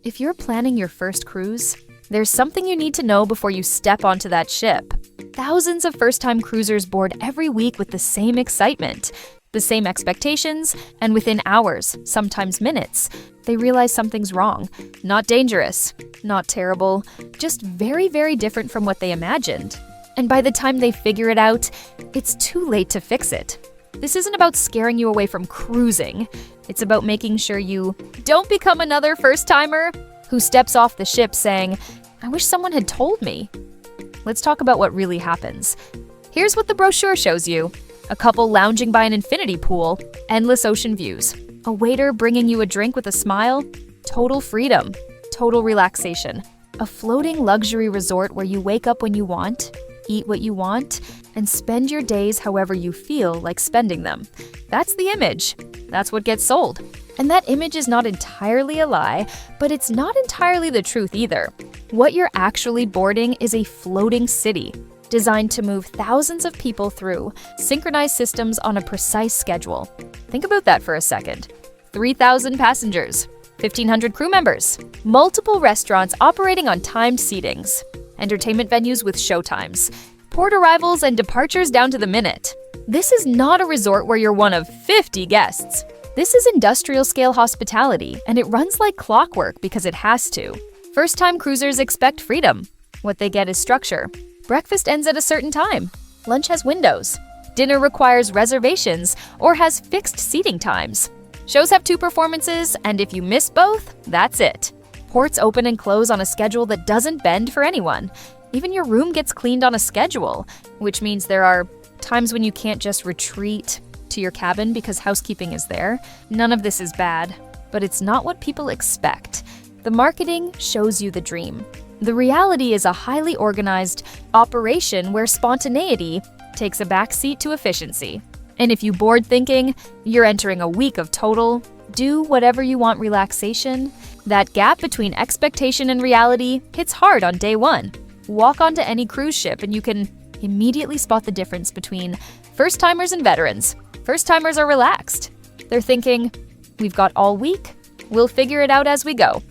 If you're planning your first cruise, there's something you need to know before you step onto that ship. Thousands of first-time cruisers board every week with the same excitement, the same expectations, and within hours, sometimes minutes, they realize something's wrong. Not dangerous, not terrible, just very, very different from what they imagined. And by the time they figure it out, it's too late to fix it. This isn't about scaring you away from cruising. It's about making sure you don't become another first-timer who steps off the ship saying, "I wish someone had told me." Let's talk about what really happens. Here's what the brochure shows you. A couple lounging by an infinity pool, endless ocean views, a waiter bringing you a drink with a smile, total freedom, total relaxation, a floating luxury resort where you wake up when you want, eat what you want, and spend your days however you feel like spending them. That's the image. That's what gets sold. And that image is not entirely a lie, but it's not entirely the truth either. What you're actually boarding is a floating city, designed to move thousands of people through synchronized systems on a precise schedule. Think about that for a second. 3,000 passengers, 1,500 crew members, multiple restaurants operating on timed seatings, entertainment venues with showtimes, port arrivals and departures down to the minute. This is not a resort where you're one of 50 guests. This is industrial-scale hospitality, and it runs like clockwork because it has to. First-time cruisers expect freedom. What they get is structure. Breakfast ends at a certain time. Lunch has windows. Dinner requires reservations or has fixed seating times. Shows have 2 performances, and if you miss both, that's it. Ports open and close on a schedule that doesn't bend for anyone. Even your room gets cleaned on a schedule, which means there are times when you can't just retreat to your cabin because housekeeping is there. None of this is bad, but it's not what people expect. The marketing shows you the dream. The reality is a highly organized operation where spontaneity takes a backseat to efficiency. And if you board thinking you're entering a week of total, do whatever you want relaxation, that gap between expectation and reality hits hard on day one. Walk onto any cruise ship and you can immediately spot the difference between first-timers and veterans. First-timers are relaxed. They're thinking, we've got all week, we'll figure it out as we go.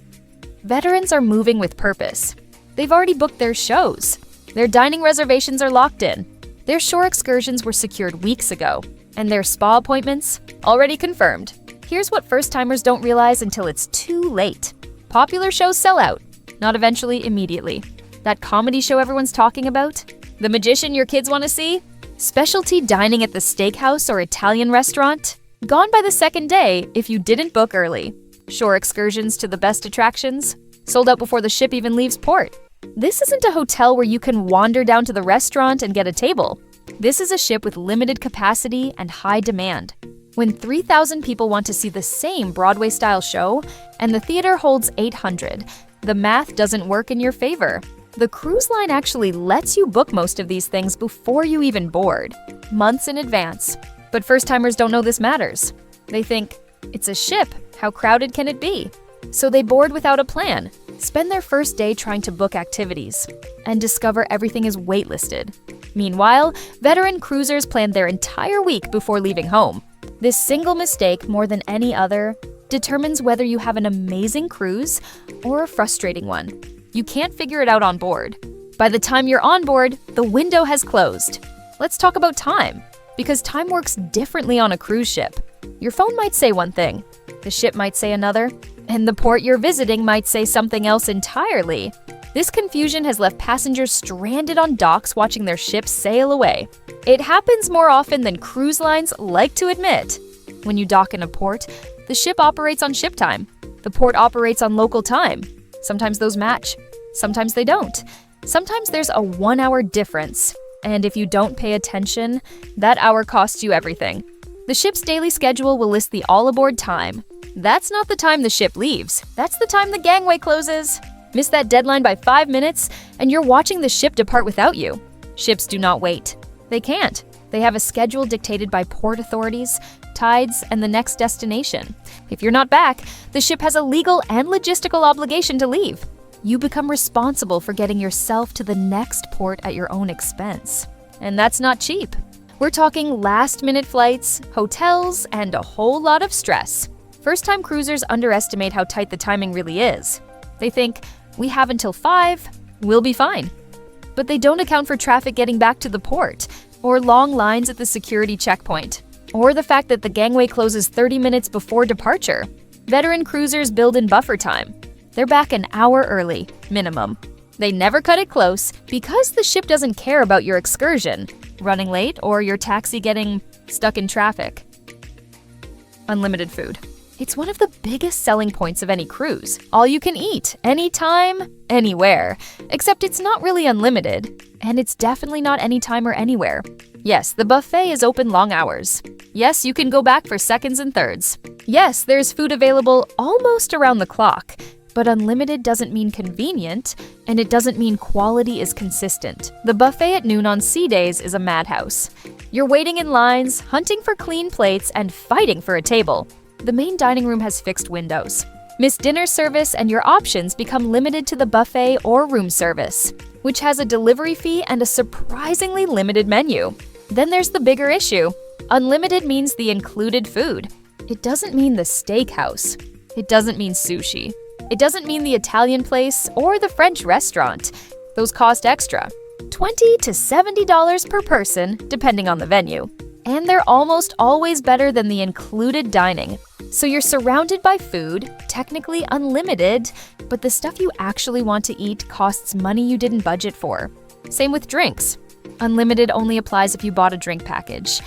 Veterans are moving with purpose. They've already booked their shows. Their dining reservations are locked in. Their shore excursions were secured weeks ago, and their spa appointments already confirmed. Here's what first-timers don't realize until it's too late. Popular shows sell out, not eventually, immediately. That comedy show everyone's talking about? The magician your kids want to see? Specialty dining at the steakhouse or Italian restaurant? Gone by the second day if you didn't book early. Shore excursions to the best attractions? Sold out before the ship even leaves port. This isn't a hotel where you can wander down to the restaurant and get a table. This is a ship with limited capacity and high demand. When 3,000 people want to see the same Broadway-style show, and the theater holds 800, the math doesn't work in your favor. The cruise line actually lets you book most of these things before you even board, months in advance. But first-timers don't know this matters. They think, it's a ship, how crowded can it be? So they board without a plan, spend their first day trying to book activities, and discover everything is waitlisted. Meanwhile, veteran cruisers planned their entire week before leaving home. This single mistake, more than any other, determines whether you have an amazing cruise or a frustrating one. You can't figure it out on board. By the time you're on board, the window has closed. Let's talk about time, because time works differently on a cruise ship. Your phone might say one thing, the ship might say another, and the port you're visiting might say something else entirely. This confusion has left passengers stranded on docks watching their ships sail away. It happens more often than cruise lines like to admit. When you dock in a port, the ship operates on ship time. The port operates on local time. Sometimes those match. Sometimes they don't. Sometimes there's a 1-hour difference. And if you don't pay attention, that hour costs you everything. The ship's daily schedule will list the all-aboard time. That's not the time the ship leaves. That's the time the gangway closes. Miss that deadline by 5 minutes, and you're watching the ship depart without you. Ships do not wait. They can't. They have a schedule dictated by port authorities, tides, and the next destination. If you're not back, the ship has a legal and logistical obligation to leave. You become responsible for getting yourself to the next port at your own expense. And that's not cheap. We're talking last-minute flights, hotels, and a whole lot of stress. First-time cruisers underestimate how tight the timing really is. They think, we have until 5, we'll be fine. But they don't account for traffic getting back to the port, or long lines at the security checkpoint, or the fact that the gangway closes 30 minutes before departure. Veteran cruisers build in buffer time. They're back an hour early, minimum. They never cut it close because the ship doesn't care about your excursion, running late, or your taxi getting stuck in traffic. Unlimited food. It's one of the biggest selling points of any cruise. All you can eat, anytime, anywhere. Except it's not really unlimited, and it's definitely not anytime or anywhere. Yes, the buffet is open long hours. Yes, you can go back for seconds and thirds. Yes, there's food available almost around the clock. But unlimited doesn't mean convenient, and it doesn't mean quality is consistent. The buffet at noon on sea days is a madhouse. You're waiting in lines, hunting for clean plates, and fighting for a table. The main dining room has fixed windows. Miss dinner service and your options become limited to the buffet or room service, which has a delivery fee and a surprisingly limited menu. Then there's the bigger issue. Unlimited means the included food. It doesn't mean the steakhouse. It doesn't mean sushi. It doesn't mean the Italian place or the French restaurant. Those cost extra. $20 to $70 per person, depending on the venue. And they're almost always better than the included dining. So you're surrounded by food, technically unlimited, but the stuff you actually want to eat costs money you didn't budget for. Same with drinks. Unlimited only applies if you bought a drink package.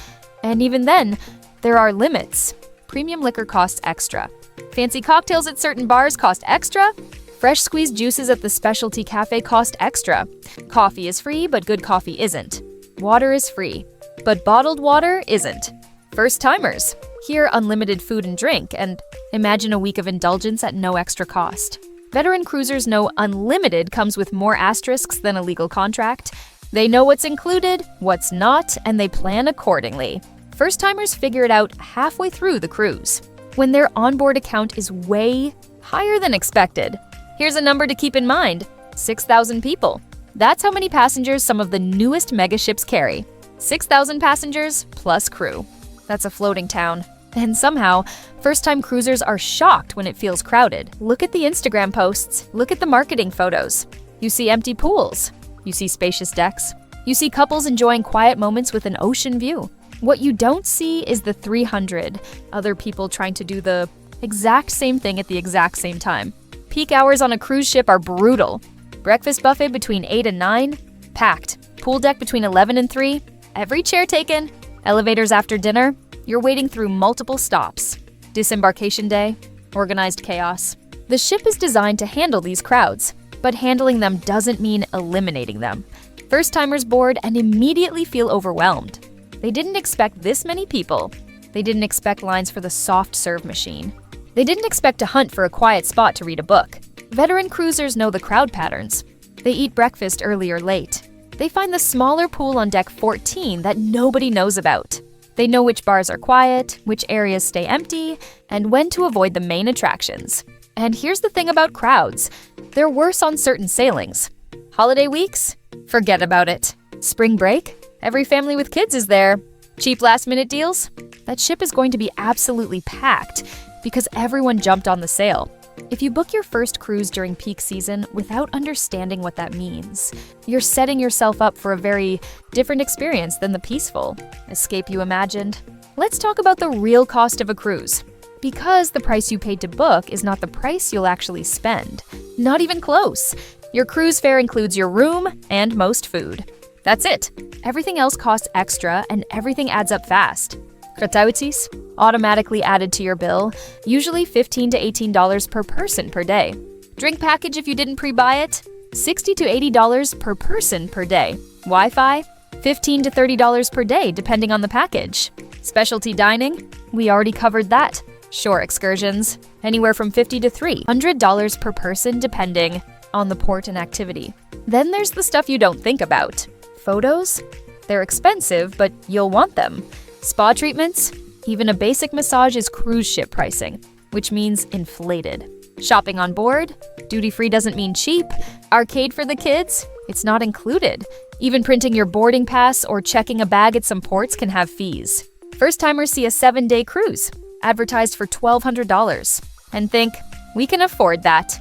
And even then, there are limits. Premium liquor costs extra. Fancy cocktails at certain bars cost extra. Fresh squeezed juices at the specialty cafe cost extra. Coffee is free, but good coffee isn't. Water is free, but bottled water isn't. First-timers, hear unlimited food and drink, and imagine a week of indulgence at no extra cost. Veteran cruisers know unlimited comes with more asterisks than a legal contract. They know what's included, what's not, and they plan accordingly. First-timers figure it out halfway through the cruise, when their onboard account is way higher than expected. Here's a number to keep in mind: 6,000 people. That's how many passengers some of the newest megaships carry. 6,000 passengers plus crew. That's a floating town. And somehow, first-time cruisers are shocked when it feels crowded. Look at the Instagram posts. Look at the marketing photos. You see empty pools. You see spacious decks. You see couples enjoying quiet moments with an ocean view. What you don't see is the 300 other people trying to do the exact same thing at the exact same time. Peak hours on a cruise ship are brutal. Breakfast buffet between 8 and 9, packed. Pool deck between 11 and 3, every chair taken. Elevators after dinner, you're waiting through multiple stops. Disembarkation day, organized chaos. The ship is designed to handle these crowds, but handling them doesn't mean eliminating them. First-timers board and immediately feel overwhelmed. They didn't expect this many people. They didn't expect lines for the soft serve machine. They didn't expect to hunt for a quiet spot to read a book. Veteran cruisers know the crowd patterns. They eat breakfast early or late. They find the smaller pool on deck 14 that nobody knows about. They know which bars are quiet, which areas stay empty, and when to avoid the main attractions. And here's the thing about crowds. They're worse on certain sailings. Holiday weeks? Forget about it. Spring break? Every family with kids is there. Cheap last-minute deals? That ship is going to be absolutely packed because everyone jumped on the sale. If you book your first cruise during peak season without understanding what that means, you're setting yourself up for a very different experience than the peaceful escape you imagined. Let's talk about the real cost of a cruise. Because the price you paid to book is not the price you'll actually spend. Not even close. Your cruise fare includes your room and most food. That's it. Everything else costs extra and everything adds up fast. Gratuities, automatically added to your bill, usually $15 to $18 per person per day. Drink package if you didn't pre-buy it, $60 to $80 per person per day. Wi-Fi, $15 to $30 per day depending on the package. Specialty dining, we already covered that. Shore excursions, anywhere from $50 to $300 per person depending on the port and activity. Then there's the stuff you don't think about. Photos? They're expensive, but you'll want them. Spa treatments? Even a basic massage is cruise ship pricing, which means inflated. Shopping on board? Duty-free doesn't mean cheap. Arcade for the kids? It's not included. Even printing your boarding pass or checking a bag at some ports can have fees. First-timers see a 7-day cruise, advertised for $1,200, and think, we can afford that.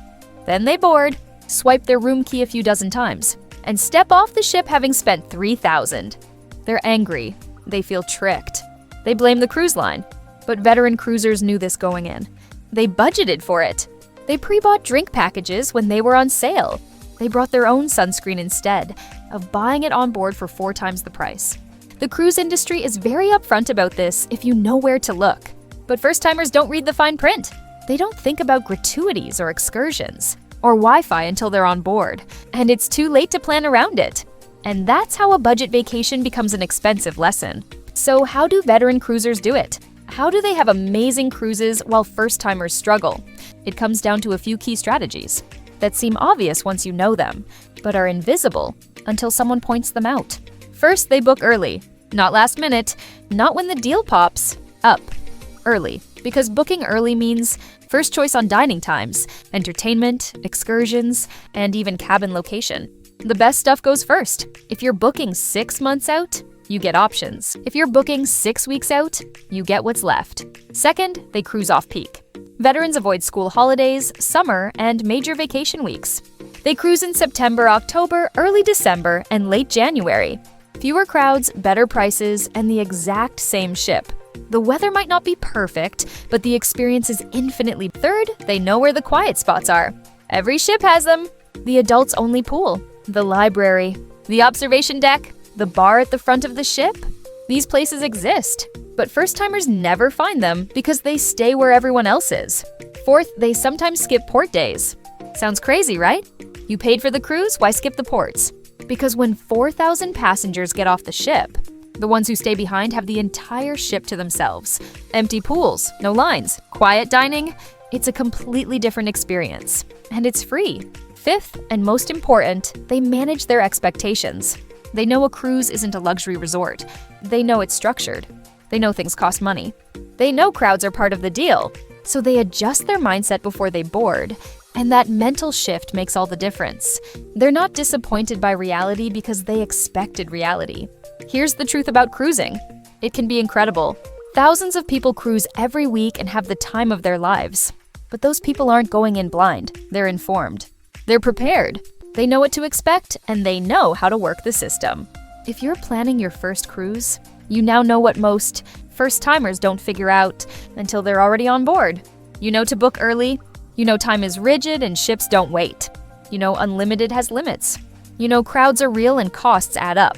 Then they board, swipe their room key a few dozen times, and step off the ship having spent $3,000. They're angry. They feel tricked. They blame the cruise line. But veteran cruisers knew this going in. They budgeted for it. They pre-bought drink packages when they were on sale. They brought their own sunscreen instead of buying it on board for 4 times the price. The cruise industry is very upfront about this if you know where to look. But first-timers don't read the fine print. They don't think about gratuities or excursions or Wi-Fi until they're on board, and it's too late to plan around it. And that's how a budget vacation becomes an expensive lesson. So how do veteran cruisers do it? How do they have amazing cruises while first-timers struggle? It comes down to a few key strategies that seem obvious once you know them, but are invisible until someone points them out. First, they book early, not last minute, not when the deal pops up. Early, because booking early means first choice on dining times, entertainment, excursions, and even cabin location. The best stuff goes first. If you're booking 6 months out, you get options. If you're booking 6 weeks out, you get what's left. Second, they cruise off-peak. Veterans avoid school holidays, summer, and major vacation weeks. They cruise in September, October, early December, and late January. Fewer crowds, better prices, and the exact same ship. The weather might not be perfect, but the experience is infinitely. Third, they know where the quiet spots are. Every ship has them. The adults-only pool, the library, the observation deck, the bar at the front of the ship. These places exist, but first-timers never find them because they stay where everyone else is. Fourth, they sometimes skip port days. Sounds crazy, right? You paid for the cruise, why skip the ports? Because when 4,000 passengers get off the ship, the ones who stay behind have the entire ship to themselves. Empty pools, no lines, quiet dining. It's a completely different experience, and it's free. Fifth, and most important, they manage their expectations. They know a cruise isn't a luxury resort. They know it's structured. They know things cost money. They know crowds are part of the deal, so they adjust their mindset before they board. And that mental shift makes all the difference. They're not disappointed by reality because they expected reality. Here's the truth about cruising. It can be incredible. Thousands of people cruise every week and have the time of their lives. But those people aren't going in blind. They're informed. They're prepared. They know what to expect, and they know how to work the system. If you're planning your first cruise, you now know what most first-timers don't figure out until they're already on board. You know to book early. You know time is rigid and ships don't wait. You know unlimited has limits. You know crowds are real and costs add up.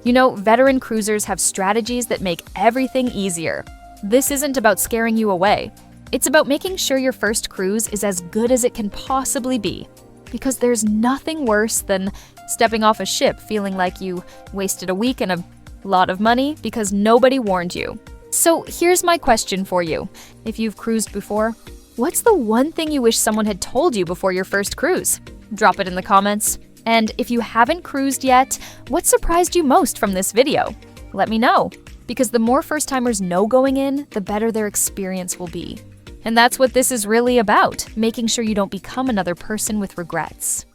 You know veteran cruisers have strategies that make everything easier. This isn't about scaring you away. It's about making sure your first cruise is as good as it can possibly be. Because there's nothing worse than stepping off a ship feeling like you wasted a week and a lot of money because nobody warned you. So here's my question for you. If you've cruised before, what's the one thing you wish someone had told you before your first cruise? Drop it in the comments. And if you haven't cruised yet, what surprised you most from this video? Let me know, because the more first-timers know going in, the better their experience will be. And that's what this is really about, making sure you don't become another person with regrets.